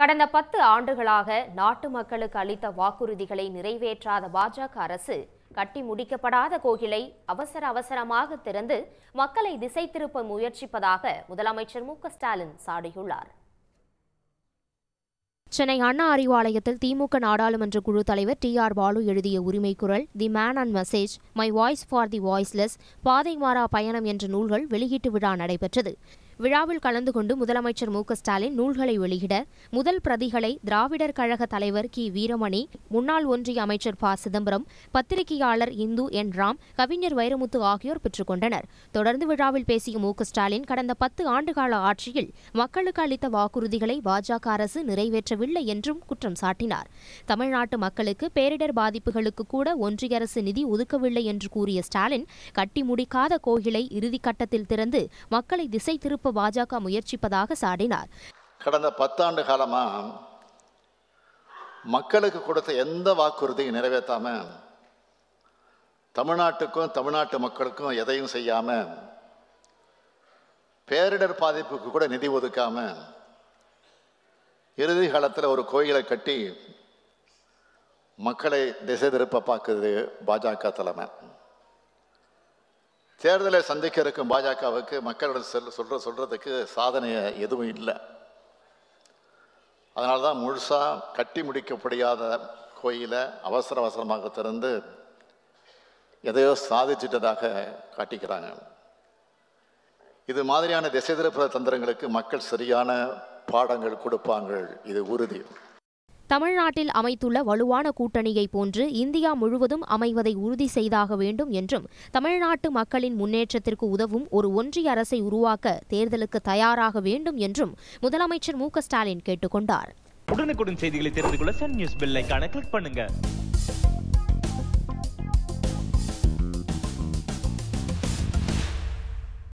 கடந்த 10 ஆண்டுகளாக நாட்டு மக்களுக்கு அளித்த வாக்குறுதிகளை நிறைவேற்றாத பாஜக அரசு கட்டி முடிக்கப்படாத கோயிலை அவசரமாக திறந்து மக்களை திசை திருப்ப முயற்சிப்பதாக முதலமைச்சர் மு.க.ஸ்டாலின் சாடியுள்ளார். சென்னை அண்ணா அறிவாலயத்தில் திமுக நாடாளுமன்ற குழு தலைவர் டி.ஆர். பாலு எழுதிய உரிமை குரல், the man and message, my voice for the voiceless, பாதை மாறா பயணம் என்ற நூல்கள் வெளியீட்டு விழா நடைபெற்றது. விழாவில் கலந்து கொண்டு முதலமைச்சர் மு.க.ஸ்டாலின் நூல்களை வெளியிட முதல் பிரதிகளை திராவிடர் கழக தலைவர் கி. வீரமணி, முன்னாள் ஒன்றிய அமைச்சர் ப. சிதம்பரம், பத்திரிகையாளர் இந்து என். ராம், கவிஞர் வைரமுத்து ஆகியோர் பெற்றுக் கொண்டனர். தொடர்ந்து விழாவில் பேசிய மு.க.ஸ்டாலின் கடந்த 10 ஆண்டுகால ஆட்சியில் மக்களுக்கு அளித்த வாக்குறுதிகளை பாஜக அரசு நிறைவேற்றவில்லை என்றும் குற்றம் சாட்டினார். தமிழ்நாட்டு மக்களுக்கு பேரிடர் பாதிப்புகளுக்கு கூட ஒன்றிய அரசு நிதி ஒதுக்கவில்லை என்று கூறிய ஸ்டாலின், கட்டி முடிக்காத கோயிலை இறுதிக்கட்டத்தில் திறந்து மக்களை திசை திருப்ப பாஜக முயற்சிப்பதாக சாடினார். கடந்த 10 ஆண்டு காலமா மக்களுக்கு கொடுத்த எந்த வாக்குறுதியும் நிறைவேற்றாம, தமிழ்நாட்டுக்கும் தமிழ்நாட்டு மக்களுக்கும் எதையும் செய்யாம, பேரிடர் பாதிப்புக்கு கூட நிதி ஒதுக்காம, இறுதி காலத்தில் ஒரு கோயிலை கட்டி மக்களை திசை திருப்ப பார்க்குது பாஜக தலைமை. தேர்தலை சந்திக்க இருக்கும் பாஜகவுக்கு மக்களிடம் சொல்றதுக்கு சாதனை எதுவும் இல்லை. அதனால தான் முழுசாக கட்டி முடிக்க முடியாத கோயிலை அவசரமாக திறந்து எதையோ சாதிச்சிட்டதாக காட்டிக்கிறாங்க. இது மாதிரியான திசை திருப்புற தந்திரங்களுக்கு மக்கள் சரியான பாடங்கள் கொடுப்பாங்க, இது உறுதி. தமிழ்நாட்டில் அமைத்துள்ள வலுவான கூட்டணியை போன்று இந்தியா முழுவதும் அமைவதை உறுதி செய்தாக வேண்டும் என்றும், தமிழ்நாட்டு மக்களின் முன்னேற்றத்திற்கு உதவும் ஒரு ஒன்றிய அரசை உருவாக்க தேர்தலுக்கு தயாராக வேண்டும் என்றும் முதலமைச்சர் மு.க.ஸ்டாலின் கேட்டுக்கொண்டார். உடனுக்குடன் செய்திகளை தெரிந்து கொள்ள சன் நியூஸ் பெல் ஐகானை கிளிக் பண்ணுங்க.